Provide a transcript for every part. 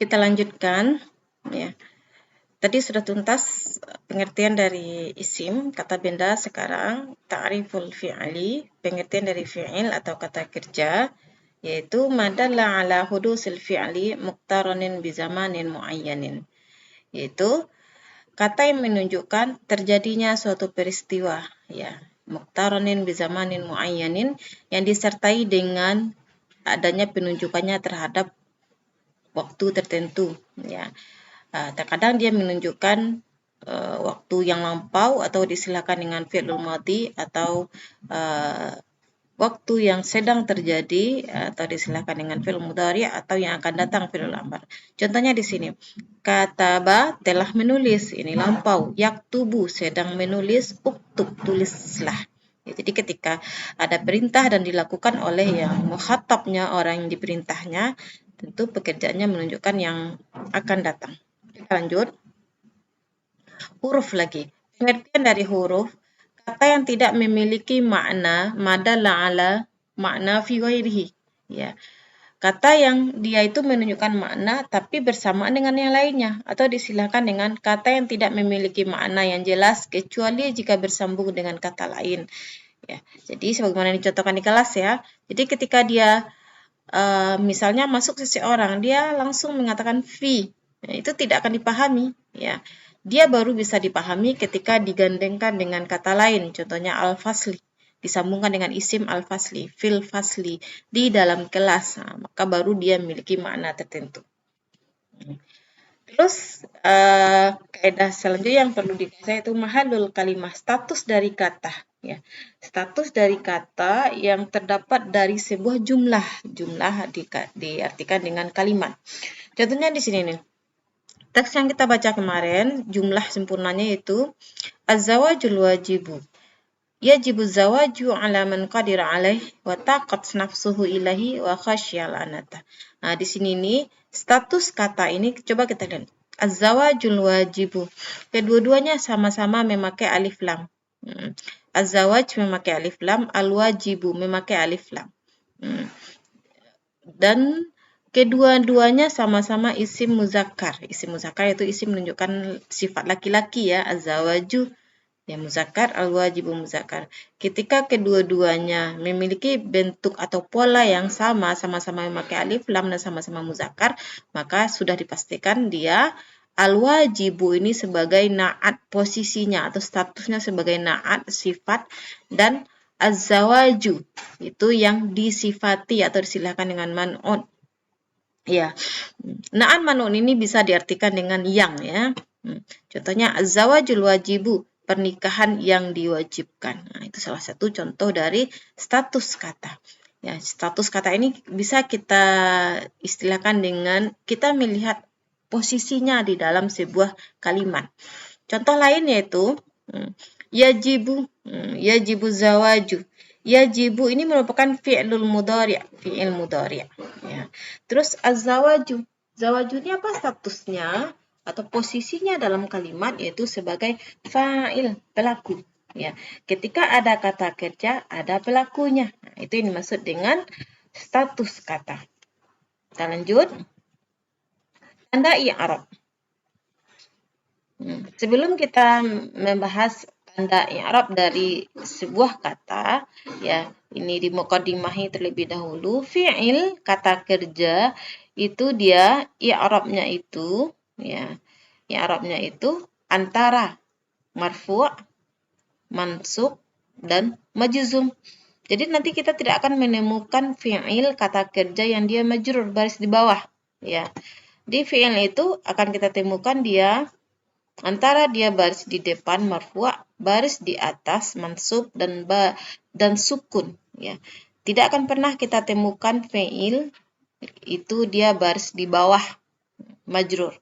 Kita lanjutkan ya. Tadi sudah tuntas pengertian dari isim, kata benda. Sekarang ta'riful fi'li, pengertian dari fi'il atau kata kerja, yaitu madalla ala hudusil fi'li muqtaranin bi zamanin muayyanin. Yaitu kata yang menunjukkan terjadinya suatu peristiwa, ya. Muqtaranin bi zamanin muayyanin, yang disertai dengan adanya penunjukannya terhadap waktu tertentu, ya. Terkadang dia menunjukkan waktu yang lampau atau disilakan dengan fi'lul madhi atau waktu yang sedang terjadi atau disilakan dengan fi'il mudhari atau yang akan datang fi'il amr. Contohnya di sini, kataba telah menulis, ini lampau. Yaktubu sedang menulis, uktub tulislah. Ya, jadi ketika ada perintah dan dilakukan oleh yang mukhatabnya, orang yang diperintahnya, tentu pekerjaannya menunjukkan yang akan datang. Kita lanjut. Huruf lagi. Pengertian dari huruf, kata yang tidak memiliki makna madalla ala makna fi ghairihi. Ya. Kata yang dia itu menunjukkan makna tapi bersamaan dengan yang lainnya, atau disilakan dengan kata yang tidak memiliki makna yang jelas kecuali jika bersambung dengan kata lain. Ya. Jadi sebagaimana dicontohkan di kelas ya. Jadi ketika dia misalnya masuk seseorang, dia langsung mengatakan fi. Nah, itu tidak akan dipahami, ya. Dia baru bisa dipahami ketika digandengkan dengan kata lain, contohnya al-fasli, disambungkan dengan isim al-fasli, fil fasli, di dalam kelas, nah, maka baru dia memiliki makna tertentu. Terus kaidah selanjutnya yang perlu diketahui itu mahalul kalimah, status dari kata, ya. Status dari kata yang terdapat dari sebuah jumlah. Jumlah diartikan dengan kalimat. Contohnya di sini nih. Teks yang kita baca kemarin, jumlah sempurnanya itu az-zawajul wajibu. Yajibu zawaju ala man qadira alaih wa taqat nafsuhu ilahi wa khasyal anata. Nah, di sini nih status kata ini coba kita lihat. Az-zawajul wajibu. Kedua-duanya sama-sama memakai alif lam. Az-zawaj memakai alif lam, al-wajibu memakai alif lam. Dan kedua-duanya sama-sama isim muzakkar. Isim muzakkar itu isim menunjukkan sifat laki-laki ya, az-zawaju ya muzakkar, al-wajibu muzakkar. Ketika kedua-duanya memiliki bentuk atau pola yang sama, sama-sama memakai alif lam dan sama-sama muzakkar, maka sudah dipastikan dia al-wajibu ini sebagai na'at posisinya atau statusnya sebagai na'at sifat, dan az-zawaju itu yang disifati atau disilahkan dengan man'un. Ya, na'at man'un ini bisa diartikan dengan yang ya. Contohnya az-zawajul wajibu, pernikahan yang diwajibkan. Nah, itu salah satu contoh dari status kata. Ya, status kata ini bisa kita istilahkan dengan kita melihat posisinya di dalam sebuah kalimat. Contoh lain yaitu yajibu, yajibu zawaju. Yajibu ini merupakan fi'lul mudhari', fi'il mudhari'. Ya. Terus az-zawaju. Zawaju ini apa statusnya? Atau posisinya dalam kalimat yaitu sebagai fa'il, pelaku. Ya, ketika ada kata kerja, ada pelakunya. Nah, itu yang dimaksud dengan status kata. Kita lanjut. Tanda i'rab. Sebelum kita membahas tanda i'rab dari sebuah kata, ya, ini di muqaddimahi terlebih dahulu. Fi'il, kata kerja, itu dia i'rabnya itu ya, i'rabnya itu antara marfu', mansub, dan majzum. Jadi nanti kita tidak akan menemukan fi'il kata kerja yang dia majrur baris di bawah, ya. Di fi'il itu akan kita temukan dia antara dia baris di depan marfu', baris di atas mansub, dan sukun, ya. Tidak akan pernah kita temukan fi'il itu dia baris di bawah majrur.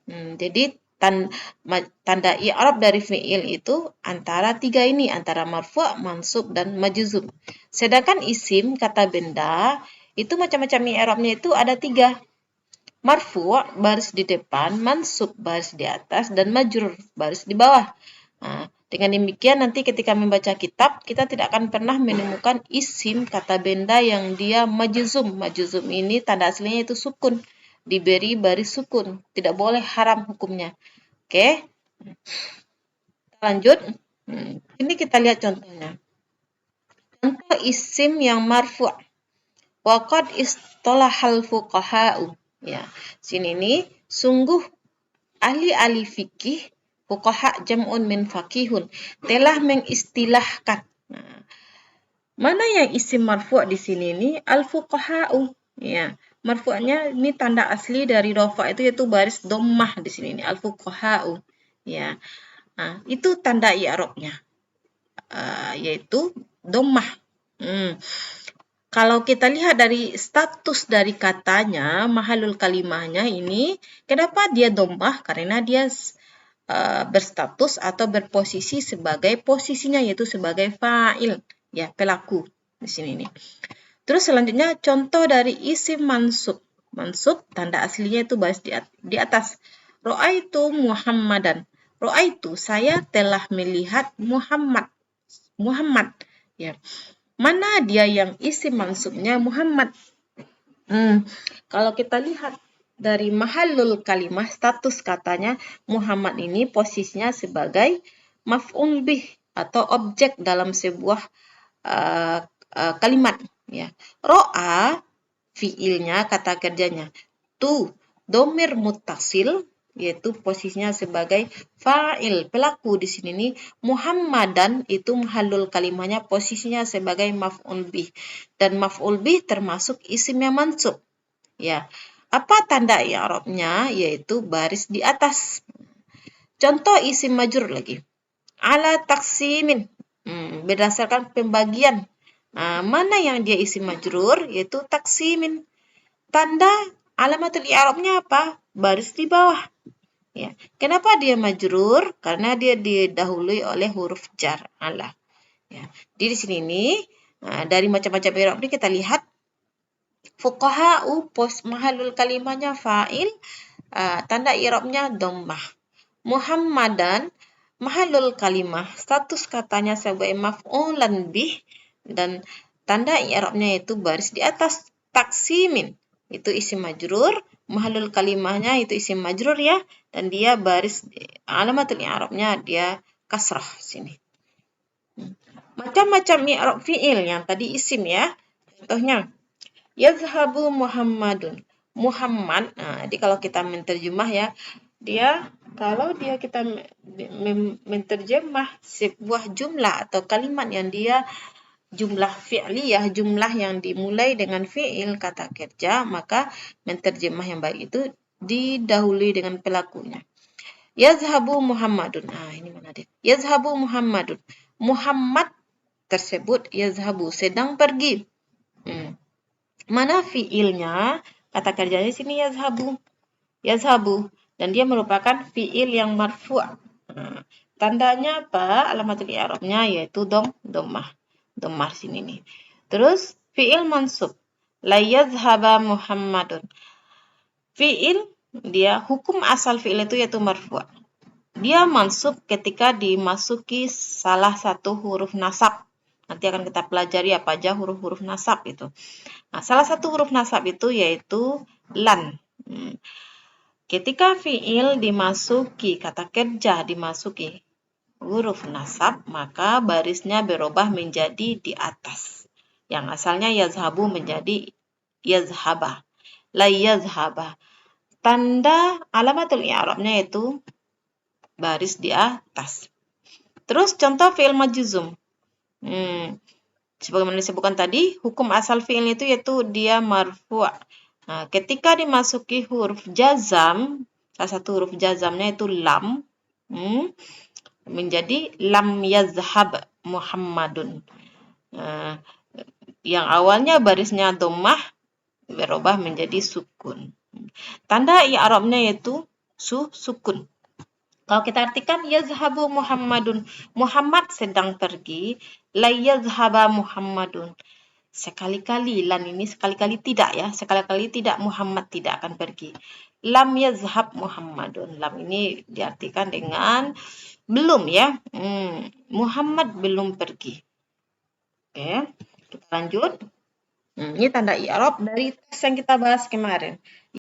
Jadi tanda i'rab dari fi'il itu antara tiga ini, antara marfu', mansub, dan majzum. Sedangkan isim, kata benda, itu macam-macam i'rabnya itu ada tiga. Marfu' baris di depan, mansub baris di atas, dan majrur baris di bawah. Nah, dengan demikian nanti ketika membaca kitab, kita tidak akan pernah menemukan isim kata benda yang dia majzum. Majzum ini tanda aslinya itu sukun. diberi baris sukun. Tidak boleh, haram hukumnya. Oke. Lanjut. Ini kita lihat contohnya. Contoh isim yang marfu'. Waqad istalahal fuqaha'u. Ya, sini nih sungguh ahli-ahli fikih, fuqaha jam'un min faqihun, telah mengistilahkan. Nah, mana yang isim marfu' di sini nih? Al-fuqaha'u. Ya, marfu'nya ini tanda asli dari rafa itu yaitu baris dhammah di sini nih, al-fuqaha'u. Ya. Nah, itu tanda i'rabnya. Yaitu dhammah. Kalau kita lihat dari status dari katanya, mahalul kalimahnya ini, kenapa dia dhammah? Karena dia berstatus atau berposisi sebagai posisinya yaitu sebagai fa'il, ya, pelaku di sini nih. Terus selanjutnya contoh dari isim mansub. Mansub tanda aslinya itu baris di atas. Ra'aitu Muhammadan. Ra'aitu, saya telah melihat Muhammad. Muhammad, ya. Mana dia yang isim mansubnya Muhammad? Kalau kita lihat dari mahallul kalimah, status katanya Muhammad ini posisinya sebagai maf'ul bih atau objek dalam sebuah kalimat. Ya. Ro'a fiilnya, kata kerjanya. Tu, domir muttasil, yaitu posisinya sebagai fa'il, pelaku di sini nih. Muhammadan itu mahallul kalimahnya posisinya sebagai maf'ul bih. Dan maf'ul bih termasuk isim yang mansub. Ya. Apa tanda i'rabnya? Yaitu baris di atas. Contoh isim majrur lagi. Ala taksimin. Berdasarkan pembagian. Nah, mana yang dia isim majrur? Yaitu taksimin. Tanda alamatul i'rabnya apa? Baris di bawah. Ya. Kenapa dia majrur? Karena dia didahului oleh huruf jar, ala. Ya. Di sini nih, dari macam-macam i'rab ini kita lihat fuqaha'u mahallul kalimahnya fa'il, tanda i'rabnya dhammah. Muhammadan mahallul kalimah, status katanya sebagai maf'ulan bih dan tanda i'rabnya itu baris di atas. Taksimin itu isim majrur, mahallul kalimahnya itu isim majrur ya, dan dia baris alamatul i'rabnya dia kasrah sini. Macam-macam i'rab fi'il yang tadi isim ya. Contohnya yazhabu Muhammadun. Muhammad, jadi kalau kita menterjemah ya, kalau kita menterjemah sebuah jumlah atau kalimat yang dia jumlah fi'liyah, jumlah yang dimulai dengan fi'il kata kerja, maka menterjemah yang baik itu didahului dengan pelakunya. Yazhabu Muhammadun. Ini mana dia? Yazhabu Muhammadun. Muhammad tersebut yazhabu sedang pergi. Mana fi'ilnya? Kata kerjanya sini yazhabu. Yazhabu. Dan dia merupakan fi'il yang marfu'. Tandanya apa? Alamatul i'rabnya yaitu dhammah. Dhammah sini nih. Terus fi'il mansub. La yazhaba Muhammadun. Fi'il dia hukum asal fi'il itu yaitu marfu'. Dia mansub ketika dimasuki salah satu huruf nasab. Nanti akan kita pelajari apa aja huruf-huruf nasab itu. Nah, salah satu huruf nasab itu yaitu lan. Ketika fi'il dimasuki, kata kerja dimasuki huruf nasab, maka barisnya berubah menjadi di atas. Yang asalnya yazhabu menjadi yazhaba. La yazhaba. Tanda alamatul i'rabnya itu baris di atas. Terus contoh fi'il majzum. Sebagaimana disebutkan tadi, hukum asal fi'il itu yaitu dia marfu'. Nah, ketika dimasuki huruf jazam, salah satu huruf jazamnya itu lam, menjadi lam yazhab Muhammadun. Yang awalnya barisnya dhammah berubah menjadi sukun. Tanda i'rabnya yaitu sukun. Kalau kita artikan yazhabu Muhammadun, Muhammad sedang pergi, la yazhaba Muhammadun. Sekali-kali, lan ini sekali-kali tidak ya, sekali-kali tidak Muhammad tidak akan pergi. Lam yazhab Muhammadun. Lam ini diartikan dengan belum ya. Muhammad belum pergi. Oke, kita lanjut. Ini tanda i'rab dari tes yang kita bahas kemarin.